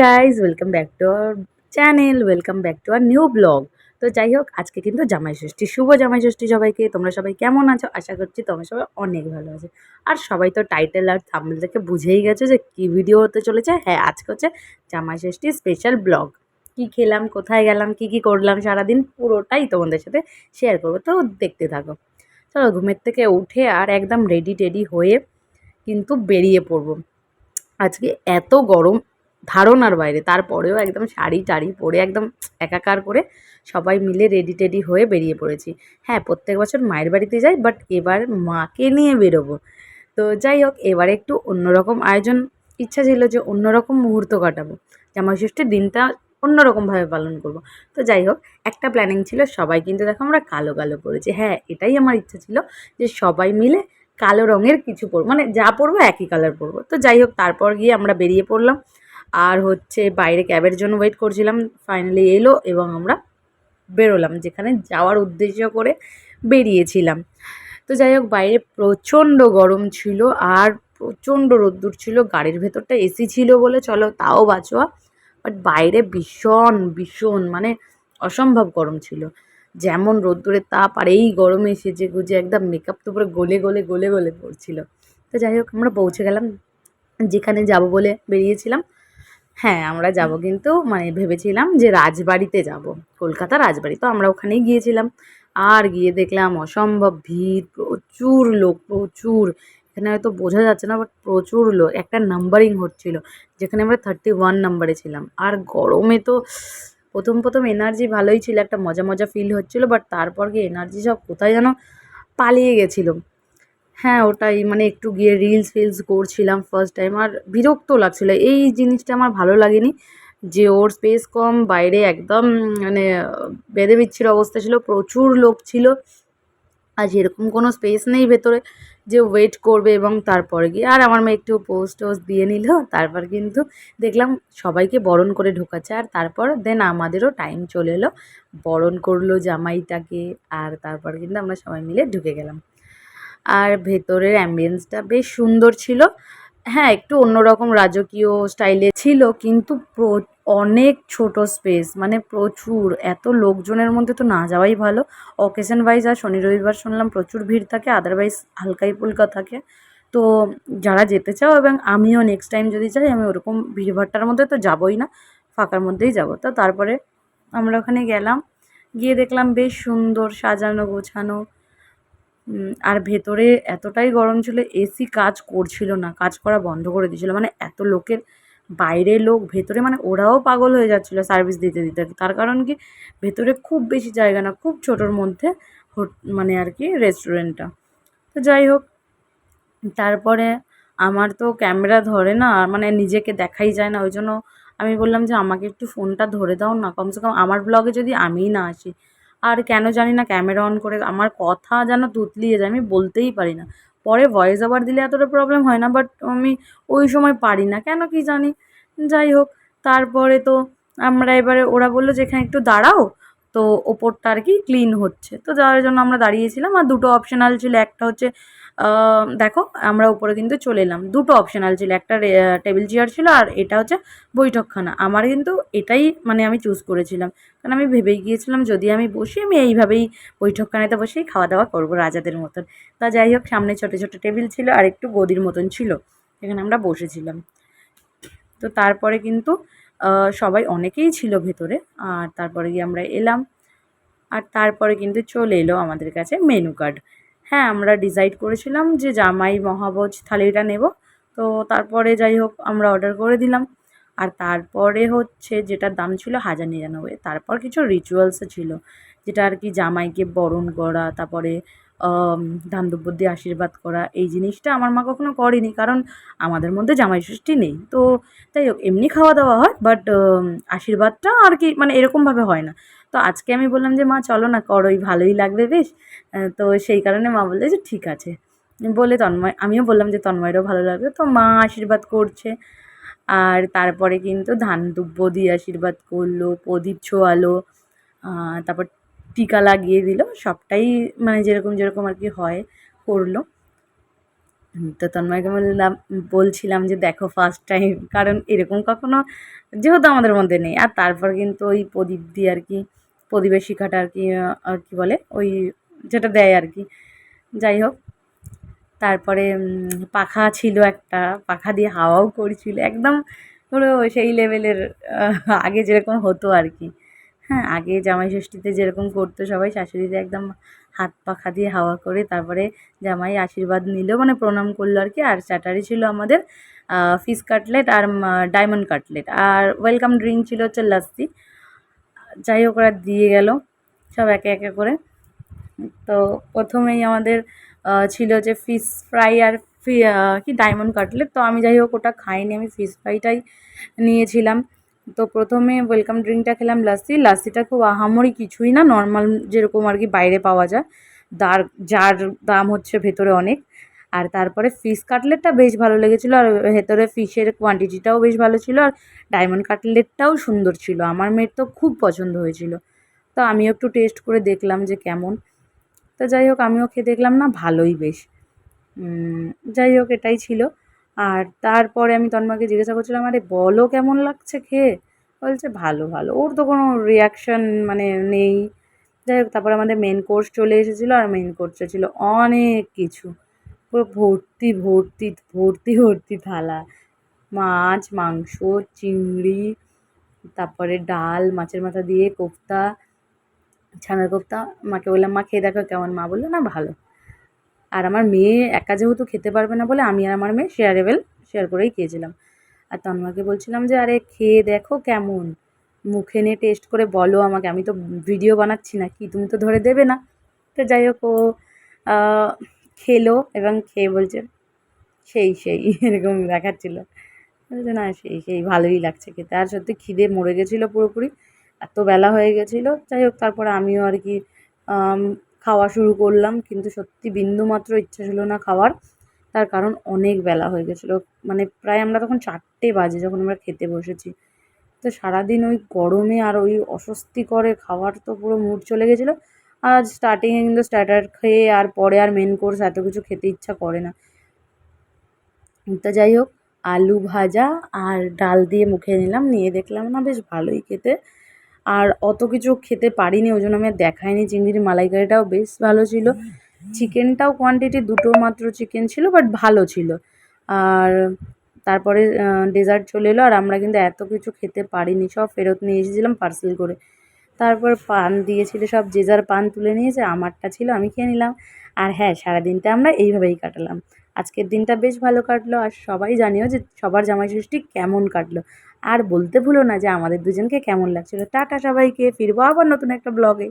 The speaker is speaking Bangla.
Guys welcome back to our channel, welcome back to our new blog. তো যাই হোক, আজকে কিন্তু জামাই ষষ্ঠী, শুভ জামাই ষষ্ঠী সবাইকে। তোমরা সবাই কেমন আছো? আশা করছি তোমরা সবাই অনেক ভালো আছো। আর সবাই তো টাইটেল আর থাম্বনেল থেকে বুঝেই গেছো যে কি ভিডিও হতে চলেছে। হ্যাঁ, আজকে হচ্ছে জামাই ষষ্ঠী স্পেশাল ব্লগ। কি খেলাম, কোথায় গেলাম, কি করলাম সারাদিন, পুরোটাই তোমাদের সাথে শেয়ার করবো। তো দেখতে থাকো। চলো, ঘুমের থেকে উঠে আর একদম রেডি টেডি হয়ে কিন্তু বেরিয়ে পড়বো। আজকে এত গরম ধারণার বাইরে, তারপরেও একদম শাড়ি টাড়ি পরে একদম একাকার করে সবাই মিলে রেডি টেডি হয়ে বেরিয়ে পড়েছি। হ্যাঁ, প্রত্যেক বছর মায়ের বাড়িতে যাই, বাট এবার মাকে নিয়ে বেরোবো। তো যাই হোক, এবারে একটু অন্যরকম আয়োজন, ইচ্ছা ছিল যে অন্যরকম মুহূর্ত কাটাবো, জামাই ষষ্ঠীর দিনটা অন্যরকমভাবে পালন করব। তো যাই হোক, একটা প্ল্যানিং ছিল, সবাই কিন্তু দেখো আমরা কালো কালো পরেছি। হ্যাঁ, এটাই আমার ইচ্ছা ছিল যে সবাই মিলে কালো রঙের কিছু পরবো, মানে যা পরবো একই কালার পরবো। তো যাই হোক, তারপর গিয়ে আমরা বেরিয়ে পড়লাম। আর হচ্ছে বাইরে ক্যাবের জন্য ওয়েট করছিলাম, ফাইনালি এলো এবং আমরা বেরোলাম যেখানে যাওয়ার উদ্দেশ্য করে বেরিয়েছিলাম। তো যাই হোক, বাইরে প্রচণ্ড গরম ছিল আর প্রচণ্ড রোদ্দুর ছিল। গাড়ির ভেতরটা এসি ছিল বলে চলো তাও বাঁচোয়া, বাট বাইরে ভীষণ ভীষণ মানে অসম্ভব গরম ছিল। যেমন রোদ্দুরের তাপ আর এই গরমে সেজে গুজে একদম মেকআপ তো পুরো গলে গলে গলে গলে পড়ছিল। তো যাই হোক, আমরা পৌঁছে গেলাম যেখানে যাব বলে বেরিয়েছিলাম। হ্যাঁ, আমরা যাব কিন্তু মানে ভেবেছিলাম যে রাজবাড়িতে যাব, কলকাতা রাজবাড়ি। তো আমরা ওখানেই গিয়েছিলাম। আর গিয়ে দেখলাম অসম্ভব ভিড়, প্রচুর লোক, প্রচুর। এখানে হয়তো বোঝা যাচ্ছে না, বাট প্রচুর লোক। একটা নাম্বারিং হচ্ছিল, যেখানে আমরা 31 নাম্বারে ছিলাম। আর গরমে তো প্রথম এনার্জি ভালোই ছিল, একটা মজা মজা ফিল হচ্ছিল, বাট তারপর গিয়ে এনার্জি সব কোথায় যেন পালিয়ে গেছিলো। হ্যাঁ, ওটাই মানে একটু গিয়ে রিলস করছিলাম ফার্স্ট টাইম, আর বিরক্ত লাগছিলো। এই জিনিসটা আমার ভালো লাগেনি যে ওর স্পেস কম, বাইরে একদম মানে বেঁধে বিচ্ছির অবস্থা ছিল, প্রচুর লোক ছিল। আর যেরকম কোনো স্পেস নেই ভেতরে যে ওয়েট করবে এবং তারপরে গিয়ে আর আমার মেয়ে একটু পোস্ট দিয়ে নিল। তারপর কিন্তু দেখলাম সবাইকে বরণ করে ঢোকাচ্ছে, আর তারপর দেন আমাদেরও টাইম চলে এলো, বরণ করলো জামাইটাকে। আর তারপর কিন্তু আমরা সবাই মিলে ঢুকে গেলাম। আর ভেতরের অ্যাম্বিয়েন্সটা বেশ সুন্দর ছিল। হ্যাঁ, একটু অন্যরকম রাজকীয় স্টাইলে ছিল, কিন্তু অনেক ছোট স্পেস, মানে প্রচুর। এত লোকজনের মধ্যে তো না যাওয়াই ভালো। অকেশন ওয়াইজ আর শনি রবিবার শুনলাম প্রচুর ভিড় থাকে, আদারওয়াইজ হালকাই ফুলকা থাকে। তো যারা যেতে চাও, এবং আমিও নেক্সট টাইম যদি যাই, আমি ওরকম ভিড়ভাট্টার মধ্যে তো যাবোই না, ফাঁকার মধ্যেই যাব। তো তারপরে আমরা ওখানে গেলাম, গিয়ে দেখলাম বেশ সুন্দর সাজানো গোছানো। আর ভেতরে এতটাই গরম ছিল, এসি কাজ করছিল না, কাজ করা বন্ধ করে দিয়েছিল। মানে এত লোকের, বাইরে লোক, ভেতরে মানে ওরাও পাগল হয়ে যাচ্ছিলো সার্ভিস দিতে দিতে। তার কারণ কি, ভেতরে খুব বেশি জায়গা না, খুব ছোটোর মধ্যে মানে আর কি রেস্টুরেন্টটা। তো যাই হোক, তারপরে আমার তো ক্যামেরা ধরে না, মানে নিজেকে দেখাই যায় না। ওই জন্য আমি বললাম যে আমাকে একটু ফোনটা ধরে দাও না, কমসে কম আমার ব্লগে যদি আমিই না আসি। আর কেন জানি না ক্যামেরা অন করে আমার কথা যেন তুতলিয়ে যায়, আমি বলতেই পারি না। পরে ভয়েস ওভার দিলে এতটা প্রবলেম হয় না, বাট আমি ওই সময় পারি না, কেন কি জানি। যাই হোক, তারপরে তো আমরা এবারে, ওরা বললো যে এখানে একটু দাঁড়াও। তো ওপরটা আর কি ক্লিন হচ্ছে, তো যাওয়ার জন্য আমরা দাঁড়িয়েছিলাম। আর দুটো অপশনাল ছিল, একটা হচ্ছে দেখো আমরা উপরে কিন্তু চলে এলাম। দুটো অপশনাল ছিল, একটা টেবিল চেয়ার ছিল, আর এটা হচ্ছে বৈঠকখানা। আমার কিন্তু এটাই মানে আমি চুজ করেছিলাম, কারণ আমি ভেবেই গিয়েছিলাম যদি আমি বসি, আমি এইভাবেই বৈঠকখানাতে বসেই খাওয়া দাওয়া করবো রাজাদের মতন। তা যাই হোক, সামনে ছোটো ছোটো টেবিল ছিল আর একটু গদির মতন ছিল, এখানে আমরা বসেছিলাম। তো তারপরে কিন্তু সবাই অনেকেই ছিল ভেতরে। আর তারপরে গিয়ে আমরা এলাম, আর তারপরে কিন্তু চলে এলো আমাদের কাছে মেনু কার্ড। হ্যাঁ, আমরা ডিসাইড করেছিলাম যে জামাই মহাভোজ থালিটা নেব। তো তারপরে যাই হোক, আমরা অর্ডার করে দিলাম। আর তারপরে হচ্ছে যেটার দাম ছিল 1099। তারপর কিছু রিচুয়ালসও ছিল, যেটা আর কি জামাইকে বরণ করা, তারপরে ধান দুব্বর দিয়ে আশীর্বাদ করা। এই জিনিসটা আমার মা কখনো করেনি, কারণ আমাদের মধ্যে জামাই ষষ্ঠী নেই। তো যাই হোক, এমনি খাওয়া দাওয়া হয়, বাট আশীর্বাদটা আর কি মানে এরকমভাবে হয় না। তো আজকে আমি বললাম যে মা চলো না, করোই, ভালোই লাগবে বেশ। তো সেই কারণে মা বললে যে ঠিক আছে। বলে আমিও বললাম যে তন্ময়েরও ভালো লাগবে। তো মা আশীর্বাদ করছে। আর তারপরে কিন্তু ধান দুব্ব দিয়ে আশীর্বাদ করলো, প্রদীপ ছোয়ালো, তারপর টিকা লাগিয়ে দিল। সবটাই মানে যেরকম যেরকম আর কি হয় করলো। তো তন্ময়কে বলছিলাম যে দেখো ফার্স্ট টাইম, কারণ এরকম কখনো যেহেতু আমাদের মধ্যে নেই। আর তারপর কিন্তু ওই প্রদীপ দিয়ে আর কি, প্রদীপের শিখাটা আর কি, আর কি বলে ওই যেটা দেয় আর কি, যাই হোক। তারপরে পাখা ছিল একটা, পাখা দিয়ে হাওয়াও করছিল একদম পুরো সেই লেভেলের, আগে যেরকম হতো আর কি। হ্যাঁ, আগে জামাই ষষ্ঠীতে যেরকম করতো সবাই, শাশুড়িতে একদম হাত পাখা দিয়ে হাওয়া করে তারপরে জামাই আশীর্বাদ নিল, মানে প্রণাম করলো আর কি। আর স্টার্টারে ছিল আমাদের ফিশ কাটলেট আর ডায়মন্ড কাটলেট, আর ওয়েলকাম ড্রিঙ্ক ছিল হচ্ছে লাস্সি। যাই হোক, ওরা দিয়ে গেল সব একে একে করে। তো প্রথমেই আমাদের ছিল যে ফিশ ফ্রাই আর কি ডায়মন্ড কাটলেট। তো আমি যাই হোক ওটা খাইনি, আমি ফিশ ফ্রাইটাই নিয়েছিলাম। তো প্রথমে ওয়েলকাম ড্রিঙ্কটা খেলাম লাস্সি। লাস্সিটা খুব আহামরি কিছুই না, নর্মাল যেরকম আর কি বাইরে পাওয়া যায়, যার যার দাম হচ্ছে ভেতরে অনেক। আর তারপরে ফিশ কাটলেটটা বেশ ভালো লেগেছিলো, আর ভেতরে ফিশের কোয়ান্টিটিটাও বেশ ভালো ছিল, আর ডায়মন্ড কাটলেটটাও সুন্দর ছিল, আমার মেয়ের তো খুব পছন্দ হয়েছিল। তো আমিও একটু টেস্ট করে দেখলাম যে কেমন। তো যাই হোক আমিও খেয়ে দেখলাম, না ভালোই বেশ। যাই হোক এটাই ছিল। আর তারপরে আমি তন্ময়কে জিজ্ঞাসা করছিলাম, আরে বলো কেমন লাগছে খেয়ে? বলছে ভালো ভালো, ওর তো কোনো রিয়াকশান মানে নেই। যাই হোক তারপরে আমাদের মেন কোর্স চলে এসেছিলো, আর মেন কোর্সে ছিল অনেক কিছু, পুরো ভর্তি ভর্তি ভর্তি ভর্তি থালা, মাছ মাংস চিংড়ি, তারপরে ডাল, মাছের মাথা দিয়ে কোফতা, ছানার কোফতা। মাকে বললাম মা খেয়ে দেখো কেমন, মা বললো না ভালো। আর আমার মেয়ে একা যেহেতু খেতে পারবে না বলে আমি আর আমার মেয়ে শেয়ার করেই খেয়েছিলাম। আর তন্ময়কে বলছিলাম যে আরে খেয়ে দেখো কেমন, মুখে নিয়ে টেস্ট করে বলো আমাকে, আমি তো ভিডিও বানাচ্ছি না কি, তুমি তো ধরে দেবে না। তো যাই হোক ও আহ, খেলো এবং খেয়ে বলছে সেই সেই এরকম দেখাচ্ছিল। বলছে না সেই সেই ভালোই লাগছে খেতে। আর সত্যি খিদে মরে গেছিলো পুরোপুরি, এত বেলা হয়ে গেছিলো। যাই হোক তারপরে আমিও আর কি আম, খাওয়া শুরু করলাম, কিন্তু সত্যি বিন্দুমাত্র ইচ্ছা ছিল না খাওয়ার। তার কারণ অনেক বেলা হয়ে গেছিলো, মানে প্রায় আমরা তখন 4টে বাজে যখন আমরা খেতে বসেছি। তো সারাদিন ওই গরমে আর ওই অস্বস্তিকরে খাওয়ার তো পুরো মুড চলে গেছিলো। আর স্টার্টিংয়ে কিন্তু স্টার্টার খেয়ে আর পরে আর মেন কোর্স এত কিছু খেতে ইচ্ছা করে না। তো যাই হোক আলু ভাজা আর ডাল দিয়ে মুখে নিলাম, নিয়ে দেখলাম না বেশ ভালোই খেতে। আর অত কিছু খেতে পারিনি, ওই জন্য আমি আর দেখাইনি। চিংড়ির মালাইকারিটাও বেশ ভালো ছিল, চিকেনটাও কোয়ান্টিটি দুটো মাত্র চিকেন ছিল, বাট ভালো ছিল। আর তারপরে ডেজার্ট চলে এলো, আর আমরা কিন্তু এত কিছু খেতে পারিনি, সব ফেরত নিয়ে এসেছিলাম পার্সেল করে। তারপর পান দিয়েছিল, সব যে যার পান তুলে নিয়েছে, আমারটা ছিল আমি খেয়ে নিলাম। আর হ্যাঁ, সারাদিনটা আমরা এইভাবেই কাটালাম। আজকের দিনটা বেশ ভালো কাটলো, আর সবাই জানিও যে সবার জামাই ষষ্ঠী কেমন কাটলো। আর বলতে ভুলো না যে আমাদের দুজনকে কেমন লাগছিলো। টাটা সবাইকে, ফিরবো আবার নতুন একটা ব্লগে।